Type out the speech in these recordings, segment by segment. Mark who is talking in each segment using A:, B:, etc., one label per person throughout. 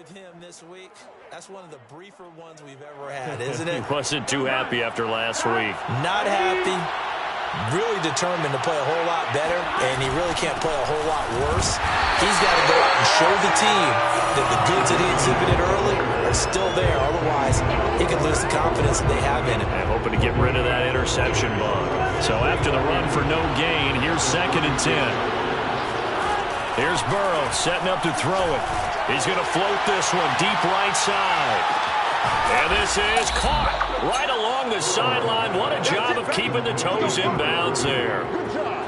A: with him this week. That's one of the briefer ones we've ever had, isn't it?
B: He wasn't too happy after last week.
A: Not happy. Really determined to play a whole lot better, and he really can't play a whole lot worse. He's got to go out and show the team that the goods that he exhibited early are still there. Otherwise, he could lose the confidence that they have in him.
B: And hoping to get rid of that interception bug. So after the run for no gain, here's 2nd and 10. Here's Burrow setting up to throw it. He's going to float this one deep right side. And this is caught right along the sideline. What a job of keeping the toes in bounds there.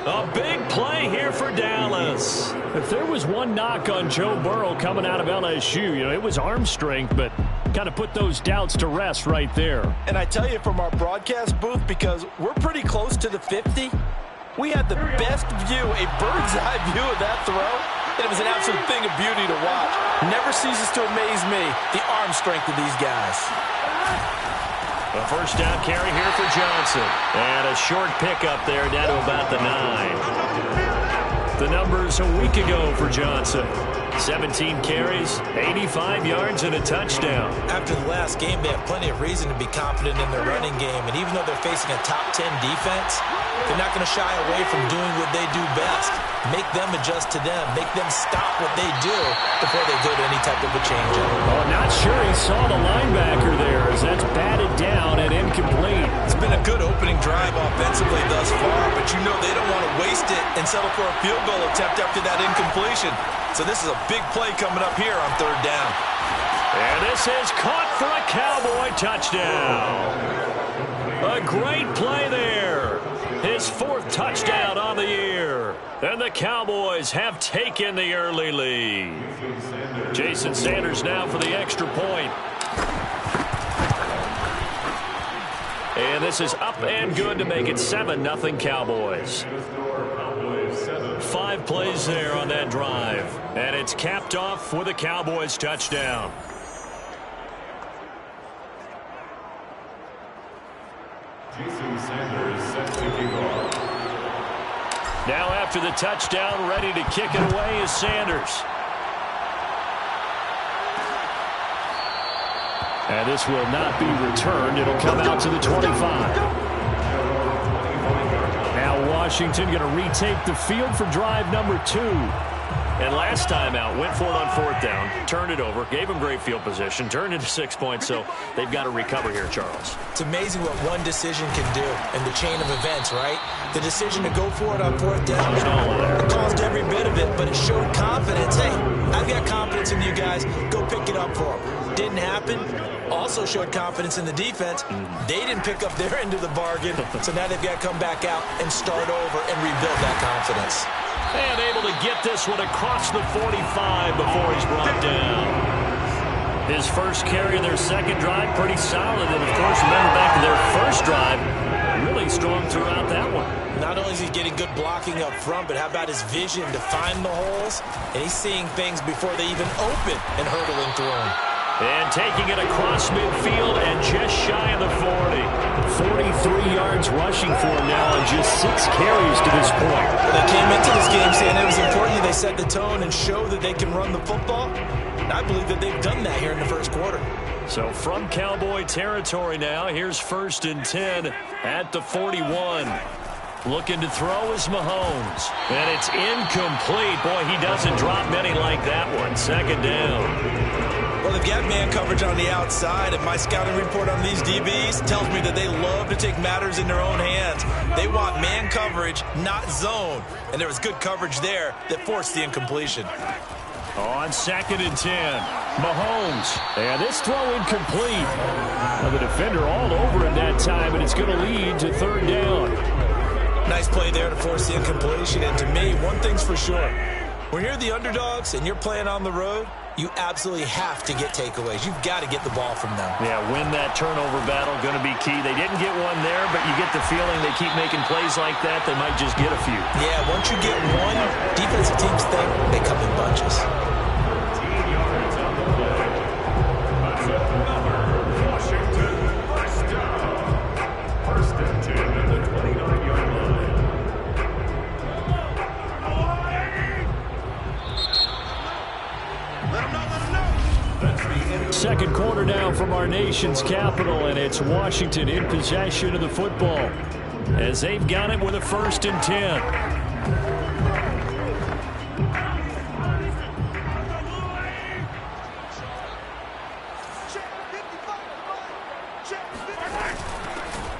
B: A big play here for Dallas. If there was one knock on Joe Burrow coming out of LSU, it was arm strength, but kind of put those doubts to rest right there.
A: And I tell you, from our broadcast booth, because we're pretty close to the 50, we had the best view, a bird's eye view of that throw. And it was an absolute thing of beauty to watch. Never ceases to amaze me, the arm strength of these guys.
B: A first down carry here for Johnson. And a short pickup there down to about the 9. The numbers a week ago for Johnson. 17 carries, 85 yards, and a touchdown.
A: After the last game, they have plenty of reason to be confident in their running game. And even though they're facing a top 10 defense, they're not going to shy away from doing what they do best. Make them adjust to them. Make them stop what they do before they go to any type of a change-up.
B: Oh, not sure he saw the linebacker there as that's batted down and incomplete.
A: It's been a good opening drive offensively thus far, but you know they don't want to waste it and settle for a field goal attempt after that incompletion. So this is a big play coming up here on 3rd down.
B: And this is caught for a Cowboy touchdown. A great play there. His 4th touchdown on the year. And the Cowboys have taken the early lead. Jason Sanders now for the extra point. And this is up and good to make it 7-0 Cowboys. 5 plays there on that drive. And it's capped off with a Cowboys touchdown.
C: Jason Sanders set to kick off.
B: Now after the touchdown, ready to kick it away is Sanders. And this will not be returned. It'll come out to the 25. Now Washington going to retake the field for drive number 2. And last time out, went for it on 4th down, turned it over, gave them great field position, turned into 6 points, so they've got to recover here, Charles.
A: It's amazing what one decision can do in the chain of events, right? The decision to go for it on 4th down, it caused every bit of it, but it showed confidence. Hey, I've got confidence in you guys. Go pick it up for them. Didn't happen. Also showed confidence in the defense. They didn't pick up their end of the bargain, so now they've got to come back out and start over and rebuild that confidence.
B: And able to get this one across the 45 before he's brought down. His first carry of their 2nd drive, pretty solid. And, of course, remember back to their first drive, really strong throughout that one.
A: Not only is he getting good blocking up front, but how about his vision to find the holes? And he's seeing things before they even open and hurdling through them.
B: And taking it across midfield and just shy of the 40. 43 yards rushing for him now on just 6 carries to this point.
A: They came into this game saying it was important that they set the tone and show that they can run the football. And I believe that they've done that here in the 1st quarter.
B: So from Cowboy territory now, here's 1st and 10 at the 41. Looking to throw is Mahomes. And it's incomplete. Boy, he doesn't drop many like that one. 2nd down.
A: Well, they've got man coverage on the outside, and my scouting report on these DBs tells me that they love to take matters in their own hands. They want man coverage, not zone. And there was good coverage there that forced the incompletion.
B: On 2nd and 10, Mahomes. And this throw incomplete. Now the defender all over him that time, and it's going to lead to 3rd down.
A: Nice play there to force the incompletion. And to me, one thing's for sure. When you're the underdogs and you're playing on the road, you absolutely have to get takeaways. You've got to get the ball from them.
B: Yeah, win that turnover battle, going to be key. They didn't get one there, but you get the feeling they keep making plays like that, they might just get a few.
A: Yeah, once you get one, defensive teams think they come in bunches.
C: 13 yards on the play. That's a number. Washington, first down. 1st and 10 at the 29-yard line. Let him know, let him know.
B: second quarter now from our nation's capital, and it's Washington in possession of the football as they've got it with a 1st and 10.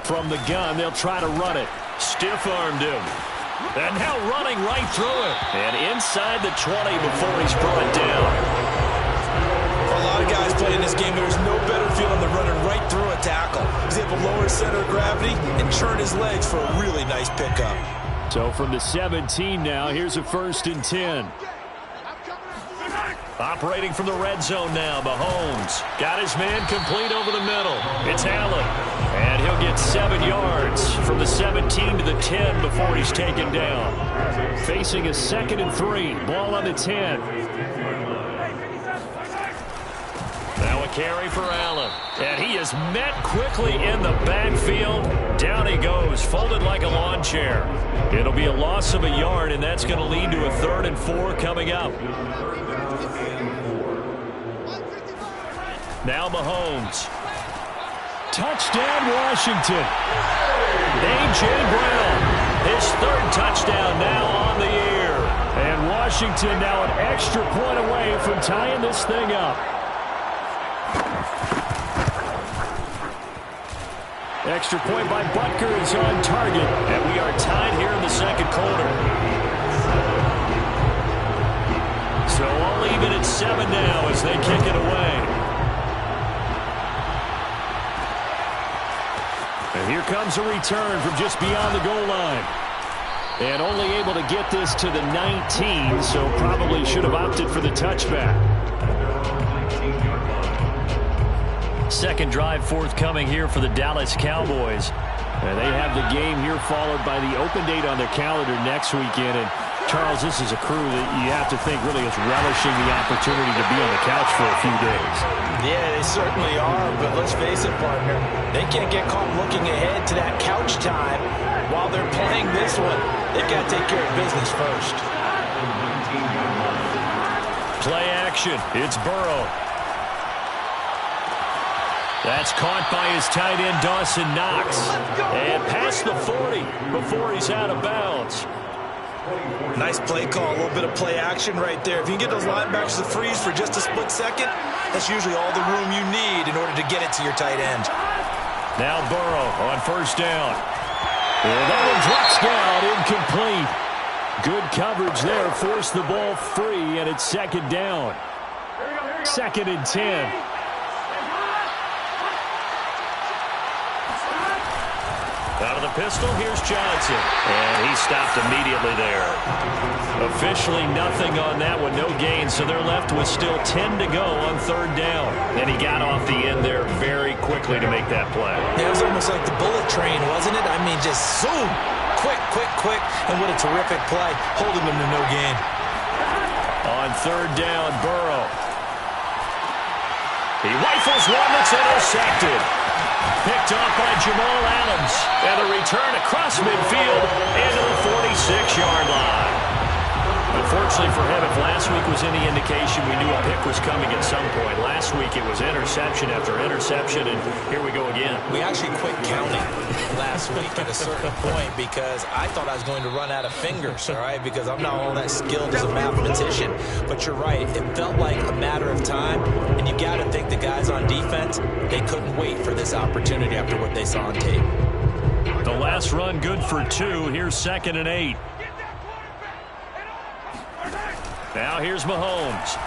B: From the gun, they'll try to run it. Stiff-armed him. And now running right through it. And inside the 20 before he's brought down.
A: A lot of guys playing this game, there's no better feeling than running right through a tackle. He's able to lower his center of gravity and churn his legs for a really nice pickup.
B: So from the 17 now, here's a 1st and 10. Operating from the red zone now, Mahomes. Got his man complete over the middle. It's Allen. And he'll get 7 yards from the 17 to the 10 before he's taken down. Facing a 2nd and 3. Ball on the 10. Now a carry for Allen. And he is met quickly in the backfield. Down he goes, folded like a lawn chair. It'll be a loss of a yard, and that's going to lead to a 3rd and 4 coming up. Now Mahomes. Touchdown, Washington. A.J. Brown, his 3rd touchdown now on the year. And Washington now an extra point away from tying this thing up. Extra point by Butker is on target. And we are tied here in the 2nd quarter. So all even at 7 now as they kick it away. And here comes a return from just beyond the goal line. And only able to get this to the 19, so probably should have opted for the touchback. 2nd drive forthcoming here for the Dallas Cowboys. And they have the game here followed by the open date on their calendar next weekend. And Charles, this is a crew that you have to think really is relishing the opportunity to be on the couch for a few days.
A: Yeah, they certainly are, but let's face it, partner. They can't get caught looking ahead to that couch time while they're playing this one. They've got to take care of business first.
B: Play action. It's Burrow. That's caught by his tight end, Dawson Knox. And past the 40 before he's out of bounds.
A: Nice play call, a little bit of play action right there. If you can get those linebackers to freeze for just a split second, that's usually all the room you need in order to get it to your tight end.
B: Now Burrow on 1st down. And that one drops down, incomplete. Good coverage there, forced the ball free, and it's 2nd down. 2nd and 10. Out of the pistol, here's Johnson. And he stopped immediately there. Officially nothing on that one, no gain, so they're left with still 10 to go on 3rd down. And he got off the end there very quickly to make that play.
A: Yeah, it was almost like the bullet train, wasn't it? I mean, just zoom, quick, quick, quick, and what a terrific play, holding them to no gain.
B: On 3rd down, Burrow. He rifles one that's intercepted. Picked off by Jamal Adams. And a return across midfield into the 46-yard line. Unfortunately for him, if last week was any indication, we knew a pick was coming at some point. Last week it was interception after interception, and here we go again.
A: We actually quit counting last week at a certain point because I thought I was going to run out of fingers, all right, because I'm not all that skilled as a mathematician. But you're right, it felt like a matter of time, and you got to think the guys on defense, they couldn't wait for this opportunity after what they saw on tape.
B: The last run good for 2. Here's 2nd and 8. Now here's Mahomes.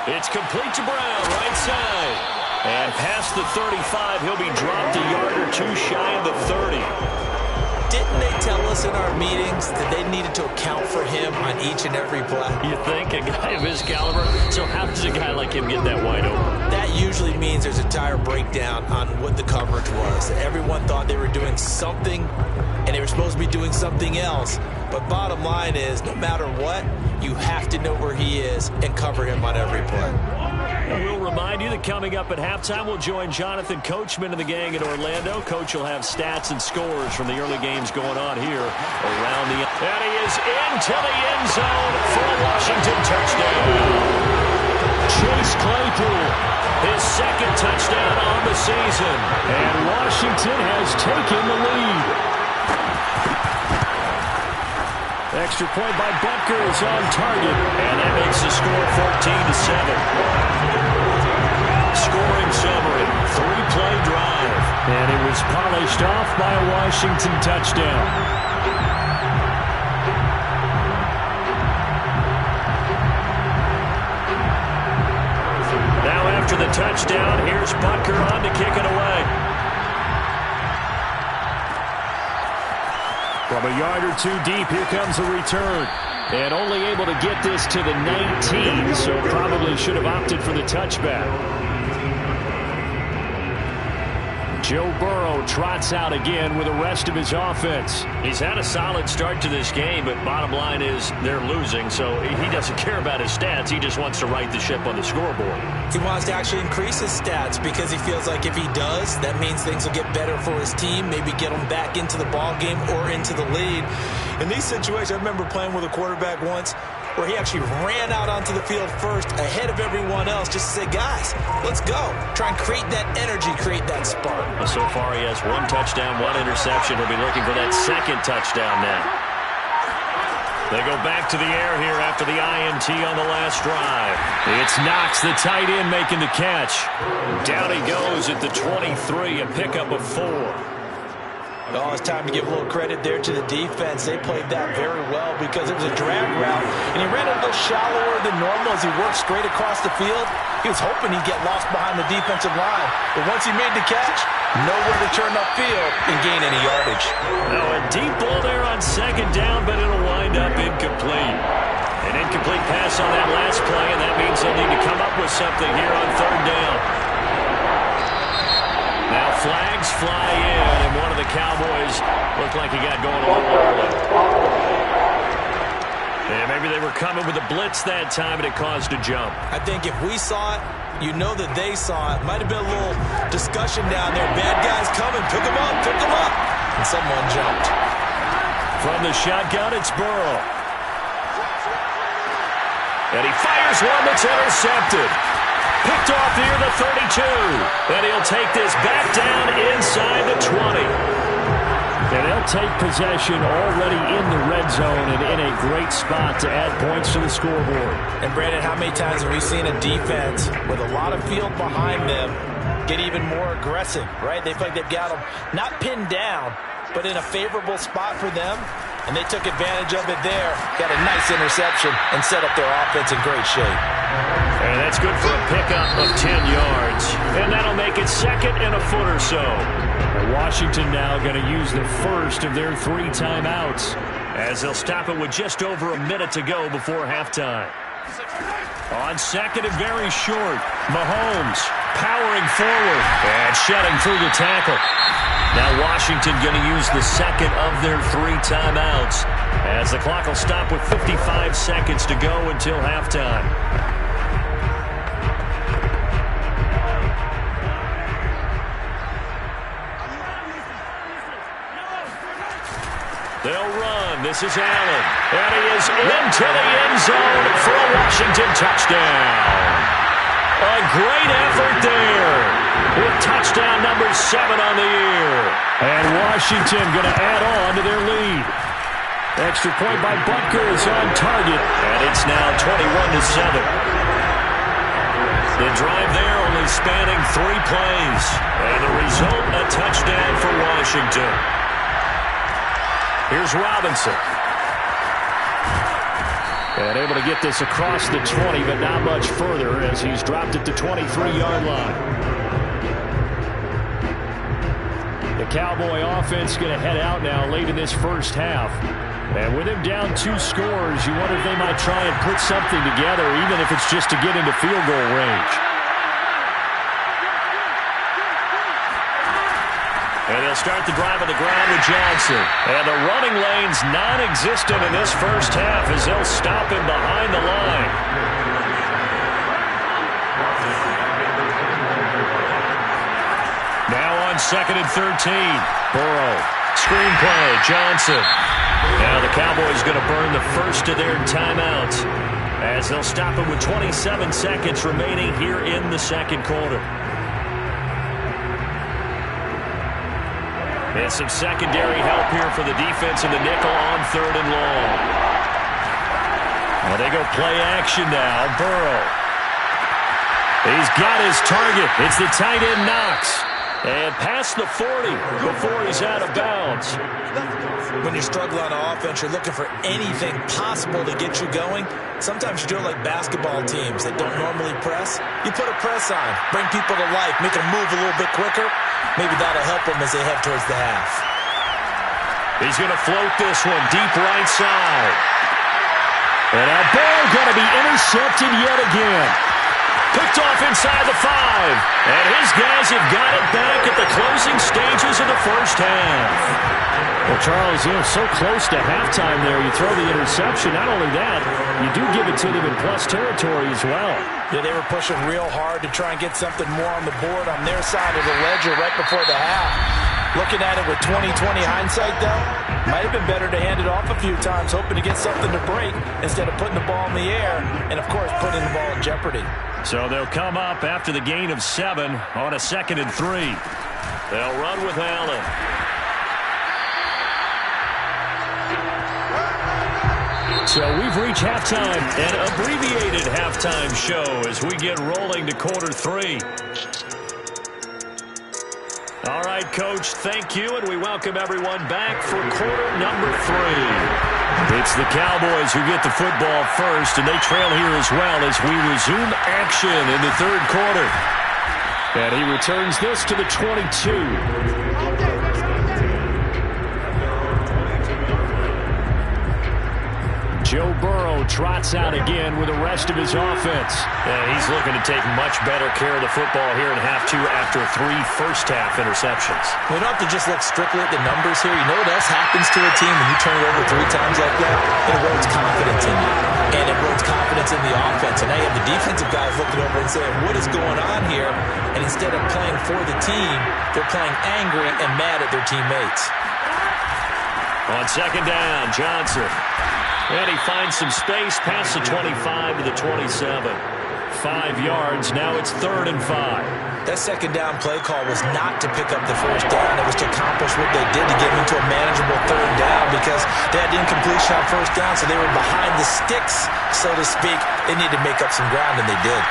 B: It's complete to Brown, right side. And past the 35, he'll be dropped a yard or 2 shy of the 30.
A: Didn't they tell us in our meetings that they needed to account for him on each and every play?
B: You think? A guy of his caliber? So how does a guy like him get that wide open?
A: That usually means there's a tire breakdown on what the coverage was. Everyone thought they were doing something, and they were supposed to be doing something else. But bottom line is, no matter what, you have to know where he is and cover him on every play.
B: And we'll remind you that coming up at halftime, we'll join Jonathan Coachman and the gang in Orlando. Coach will have stats and scores from the early games going on here around the... And he is into the end zone for a Washington touchdown. second touchdown on the season.
D: And Washington has taken the lead. Extra point by Butker is on target.
B: And that makes the score 14-7. Scoring summary, 3-play drive.
D: And it was polished off by a Washington touchdown.
B: Now after the touchdown, here's Butker on to kick it away.
D: From a yard or two deep, here comes a return. And only able to get this to the 19, so probably should have opted for the touchback. Joe Burrow trots out again with the rest of his offense.
B: He's had a solid start to this game, but bottom line is they're losing, so he doesn't care about his stats. He just wants to right the ship on the scoreboard.
A: He wants to actually increase his stats because he feels like if he does, that means things will get better for his team, maybe get them back into the ball game or into the lead. In these situations, I remember playing with a quarterback once where he actually ran out onto the field first ahead of everyone else just to say, guys, let's go. Try and create that energy, create that spark.
B: Well, so far he has 1 touchdown, 1 interception. He'll be looking for that second touchdown now. They go back to the air here after the INT on the last drive.
D: It's Knox, the tight end, making the catch.
B: Down he goes at the 23, a pickup of 4.
A: Oh, it's time to give a little credit there to the defense. They played that very well because it was a drag route, and he ran a little shallower than normal as he worked straight across the field. He was hoping he'd get lost behind the defensive line, but once he made the catch, nowhere to turn upfield and gain any yardage.
B: Now a deep ball there on second down, but it'll wind up incomplete. An incomplete pass on that last play, and that means they'll need to come up with something here on third down. Now flags fly in, and one of the Cowboys looked like he got going a little early. And maybe they were coming with a blitz that time, and it caused a jump.
A: I think if we saw it, you know that they saw it. Might have been a little discussion down there. Bad guys coming. Pick them up. Pick them up. And someone jumped.
B: From the shotgun, it's Burrow. And he fires one that's intercepted. Picked off near the 32. And he'll take this back down inside the 20.
D: And they'll take possession already in the red zone and in a great spot to add points to the scoreboard.
A: And Brandon, how many times have we seen a defense with a lot of field behind them get even more aggressive, right? They feel like they've got them not pinned down, but in a favorable spot for them. And they took advantage of it there. Got a nice interception and set up their offense in great shape.
B: And that's good for a pickup of 10 yards. And that'll make it second and a foot or so.
D: And Washington now going to use the first of their 3 timeouts,
B: as they'll stop it with just over a minute to go before halftime. On second and very short, Mahomes powering forward and shedding through the tackle. Now Washington going to use the second of their 3 timeouts, as the clock will stop with 55 seconds to go until halftime. They'll run. This is Allen. And he is into the end zone for a Washington touchdown. A great effort there, with touchdown number 7 on the year.
D: And Washington going to add on to their lead. Extra point by Butker is on target.
B: And it's now 21-7. The drive there only spanning 3 plays. And the result, a touchdown for Washington. Here's Robinson.
D: And able to get this across the 20, but not much further, as he's dropped it to 23-yard line. The Cowboy offense going to head out now late in this first half. And with him down 2 scores, you wonder if they might try and put something together, even if it's just to get into field goal range.
B: And they'll start the drive on the ground with Johnson. And the running lane's non-existent in this first half, as they'll stop him behind the line. Now on second and 13. Burrow. Screen play. Johnson. Now the Cowboys going to burn the first of their timeouts. as they'll stop it with 27 seconds remaining here in the second quarter. And some secondary help here for the defense in the nickel on 3rd and long. Well, they go play action now. Burrow. He's got his target. It's the tight end Knox. And past the 40 before he's out of bounds.
A: When you struggle on offense, you're looking for anything possible to get you going. Sometimes you do it like basketball teams that don't normally press. You put a press on, bring people to life, make them move a little bit quicker. Maybe that'll help them as they head towards the half.
B: He's going to float this one deep right side. And now ball going to be intercepted yet again. Picked off inside the 5. And his guys have got it back at the closing stages of the first half.
D: Well, Charles, so close to halftime there. You throw the interception. Not only that, you do give it to them in plus territory as well.
A: Yeah, they were pushing real hard to try and get something more on the board on their side of the ledger right before the half. Looking at it with 20/20 hindsight, though, might have been better to hand it off a few times, hoping to get something to break instead of putting the ball in the air and, of course, putting the ball in jeopardy.
B: So they'll come up after the gain of 7 on a 2nd and 3. They'll run with Allen. So we've reached halftime, an abbreviated halftime show as we get rolling to quarter 3. All right, Coach, thank you, and we welcome everyone back for quarter number 3. It's the Cowboys who get the football first, and they trail here as well as we resume action in the 3rd quarter.
D: And he returns this to the 22. Joe Burrow trots out again with the rest of his offense.
B: And he's looking to take much better care of the football here in half 2 after 3 first-half interceptions.
A: We don't have to just look strictly at the numbers here. You know what else happens to a team when you turn it over 3 times like that? It erodes confidence in you. And it erodes confidence in the offense. And now you have the defensive guys looking over and saying, what is going on here? And instead of playing for the team, they're playing angry and mad at their teammates.
B: On 2nd down, Johnson. And he finds some space past the 25 to the 27. 5 yards. Now it's 3rd and 5.
A: That 2nd down play call was not to pick up the 1st down. It was to accomplish what they did to get them into a manageable 3rd down because they had incompletion on 1st down, so they were behind the sticks, so to speak. They needed to make up some ground, and they did.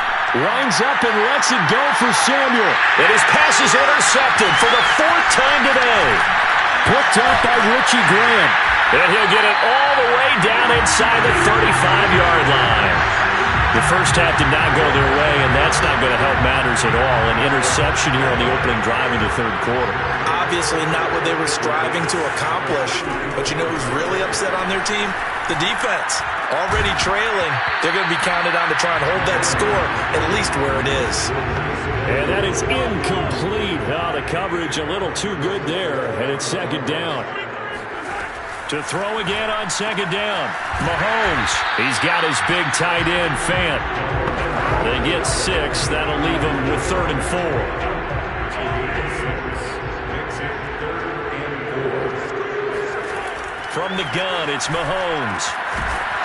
D: Winds up and lets it go for Samuel.
B: And his pass is intercepted for the 4th time today.
D: Picked up by Richie Graham.
B: And he'll get it all the way down inside the 35-yard line. The first half did not go their way, and that's not going to help matters at all. An interception here on the opening drive of the 3rd quarter.
A: Obviously not what they were striving to accomplish. But you know who's really upset on their team? The defense. Already trailing. They're going to be counted on to try and hold that score at least where it is.
D: And that is incomplete. Oh, the coverage a little too good there, and it's 2nd down.
B: To throw again on 2nd down. Mahomes. He's got his big tight end, Fant. They get 6. That'll leave him with 3rd and 4. From the gun, it's Mahomes.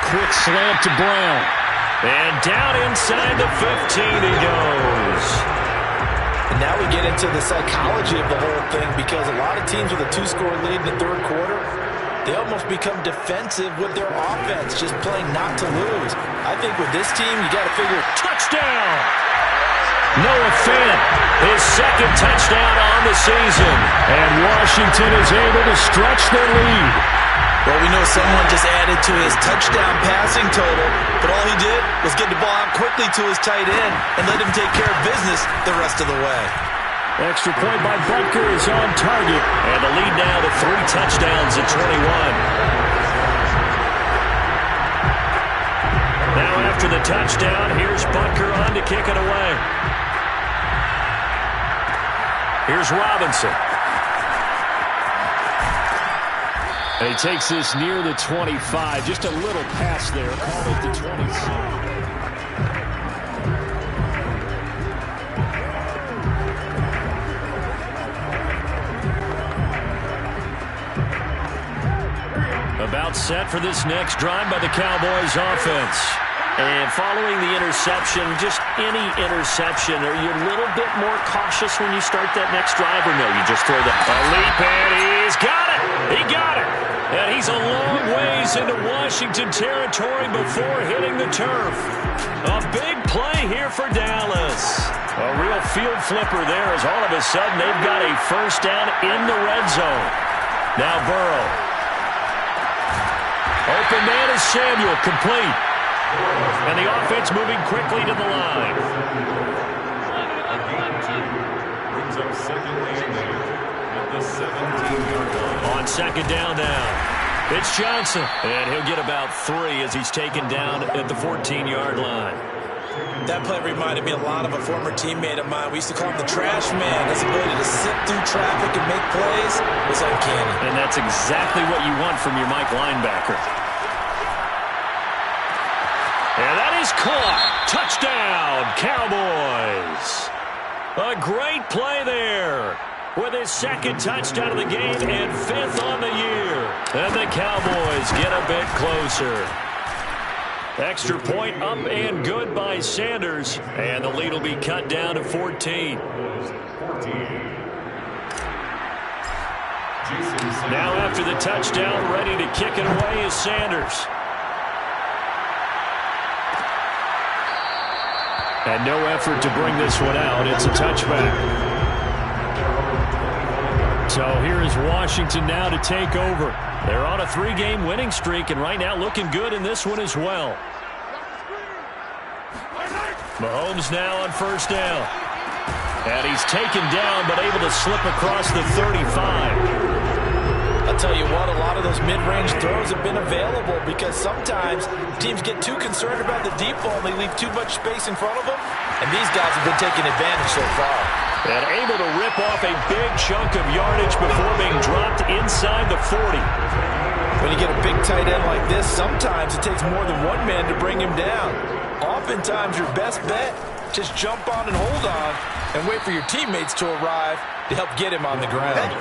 D: Quick slant to Brown.
B: And down inside the 15 he goes.
A: And now we get into the psychology of the whole thing because a lot of teams with a 2-score lead in the 3rd quarter, they almost become defensive with their offense, just playing not to lose. I think with this team, you got to figure
B: touchdown. Noah Fant, his 2nd touchdown on the season.
D: And Washington is able to stretch their lead.
A: Well, we know someone just added to his touchdown passing total, but all he did was get the ball out quickly to his tight end and let him take care of business the rest of the way.
D: Extra point by Butker is on target.
B: And the lead now to 3 touchdowns at 21. Now after the touchdown, here's Butker on to kick it away. Here's Robinson.
D: And he takes this near the 25. Just a little pass there. Call it the 27. About set for this next drive by the Cowboys offense.
B: And following the interception, just any interception, are you a little bit more cautious when you start that next drive, or no, you just throw the leap, and he's got it! He got it! And he's a long ways into Washington territory before hitting the turf. A big play here for Dallas. A real field flipper there as all of a sudden they've got a first down in the red zone. Now Burrow. Open man is Samuel, complete. And the offense moving quickly to the line.
C: Brings up second and 8 at the 17-yard line.
B: On second down now, it's Johnson. And he'll get about 3 as he's taken down at the 14-yard line.
A: That play reminded me a lot of a former teammate of mine. We used to call him the trash man. His ability to sit through traffic and make plays was uncanny.
B: And that's exactly what you want from your Mike linebacker. And that is caught. Touchdown, Cowboys. A great play there with his second touchdown of the game and 5th on the year. And the Cowboys get a bit closer. Extra point up and good by Sanders. And the lead will be cut down to 14. Now after the touchdown, ready to kick it away is Sanders. And no effort to bring this one out. It's a touchback. So here is Washington now to take over. They're on a 3-game winning streak, and right now looking good in this one as well. Mahomes now on first down. And he's taken down, but able to slip across the 35.
A: I'll tell you what, a lot of those mid-range throws have been available because sometimes teams get too concerned about the deep ball and they leave too much space in front of them. And these guys have been taking advantage so far.
B: And able to rip off a big chunk of yardage before being dropped inside the 40.
A: When you get a big tight end like this, sometimes it takes more than one man to bring him down. Oftentimes your best bet, just jump on and hold on and wait for your teammates to arrive to help get him on the ground.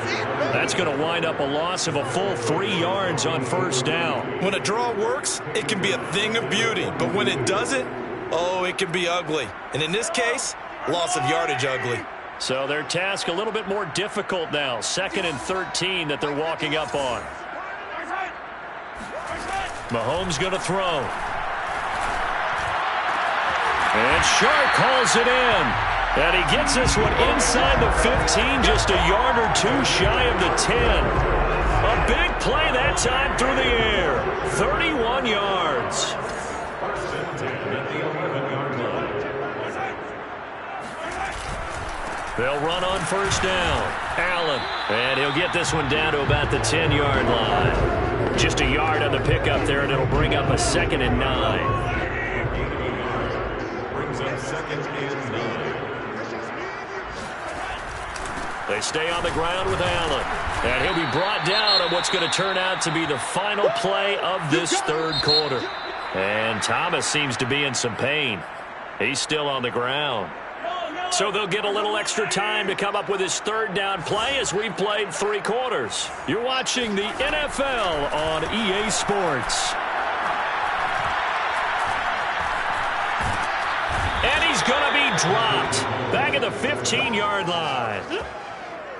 B: That's going to wind up a loss of a full 3 yards on first down.
A: When a draw works, it can be a thing of beauty. But when it doesn't, oh, it can be ugly. And in this case, loss of yardage ugly.
B: So their task a little bit more difficult now. 2nd and 13 that they're walking up on. Mahomes going to throw. And Shark calls it in. And he gets this one inside the 15, just a yard or 2 shy of the 10. A big play that time through the air. 31 yards.
C: First and 10 at the 11-yard line.
B: They'll run on first down. Allen. And he'll get this one down to about the 10-yard line. Just a yard on the pickup there, and it'll bring up a 2nd and 9.
C: Brings up 2nd and 9.
B: They stay on the ground with Allen. And he'll be brought down on what's going to turn out to be the final play of this 3rd quarter. And Thomas seems to be in some pain. He's still on the ground. So they'll get a little extra time to come up with his 3rd down play as we've played 3 quarters. You're watching the NFL on EA Sports. And he's going to be dropped back at the 15-yard line.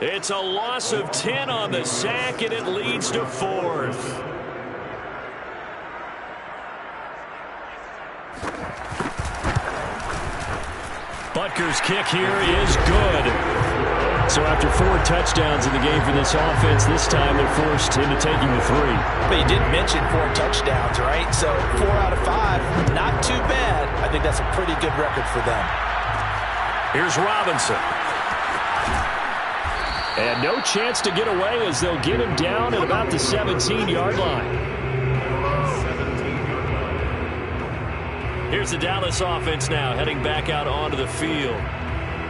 B: It's a loss of 10 on the sack, and it leads to 4th. Butker's kick here is good. So after 4 touchdowns in the game for this offense, this time they're forced into taking the 3.
A: But you did mention 4 touchdowns, right? So 4 out of 5, not too bad. I think that's a pretty good record for them.
B: Here's Robinson. And no chance to get away as they'll get him down at about the 17-yard line. Here's the Dallas offense now heading back out onto the field.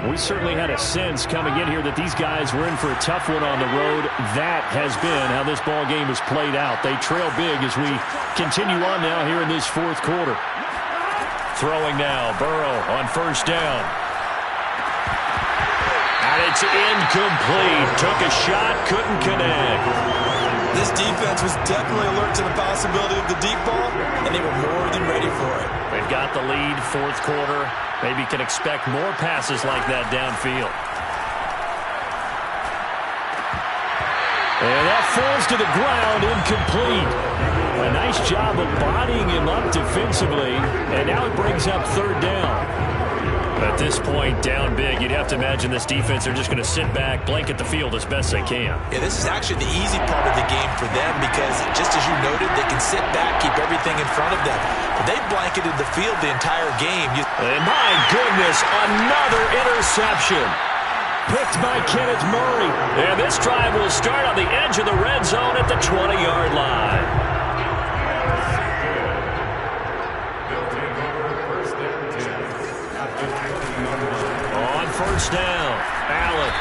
B: We certainly had a sense coming in here that these guys were in for a tough one on the road. That has been how this ball game has played out. They trail big as we continue on now here in this 4th quarter. Throwing now, Burrow on first down. And it's incomplete. Took a shot, couldn't connect.
A: This defense was definitely alert to the possibility of the deep ball, and they were more than ready for it.
D: They've got the lead, fourth quarter. Maybe can expect more passes like that downfield. And that falls to the ground, incomplete. A nice job of bodying him up defensively, and now it brings up third down. At this point, down big, you'd have to imagine this defense are just going to sit back, blanket the field as best they can.
A: Yeah, this is actually the easy part of the game for them because, just as you noted, they can sit back, keep everything in front of them. But they blanketed the field the entire game.
D: And my goodness, another interception. Picked by Kenneth Murray.
B: And this drive will start on the edge of the red zone at the 20-yard line. On first down, Allen.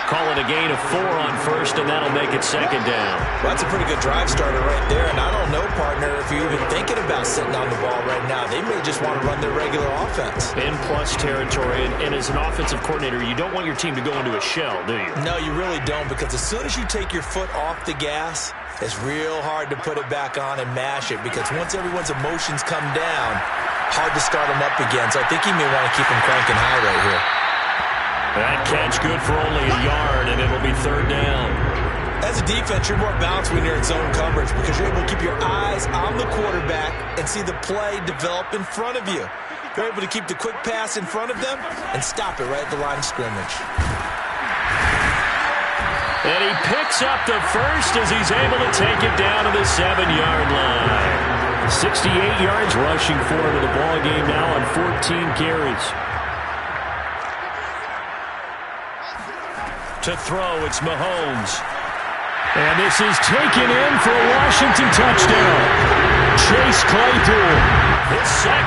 B: Call it a gain of 4 on first, and that'll make it second down.
A: Well, that's a pretty good drive starter right there. And I don't know, partner, if you're even thinking about sitting on the ball right now. They may just want to run their regular offense.
D: In plus territory, and as an offensive coordinator, you don't want your team to go into a shell, do you?
A: No, you really don't, because as soon as you take your foot off the gas, it's real hard to put it back on and mash it, because once everyone's emotions come down, hard to start them up again. So I think he may want to keep them cranking high right here.
B: That catch good for only a yard, and it'll be third down.
A: As a defense, you're more balanced when you're in zone coverage because you're able to keep your eyes on the quarterback and see the play develop in front of you. You're able to keep the quick pass in front of them and stop it right at the line of scrimmage.
B: And he picks up the first as he's able to take it down to the 7-yard line.
D: 68 yards rushing for him in the ball game now on 14 carries.
B: To throw, it's Mahomes.
D: And this is taken in for a Washington touchdown. Chase Claypool.
B: His second.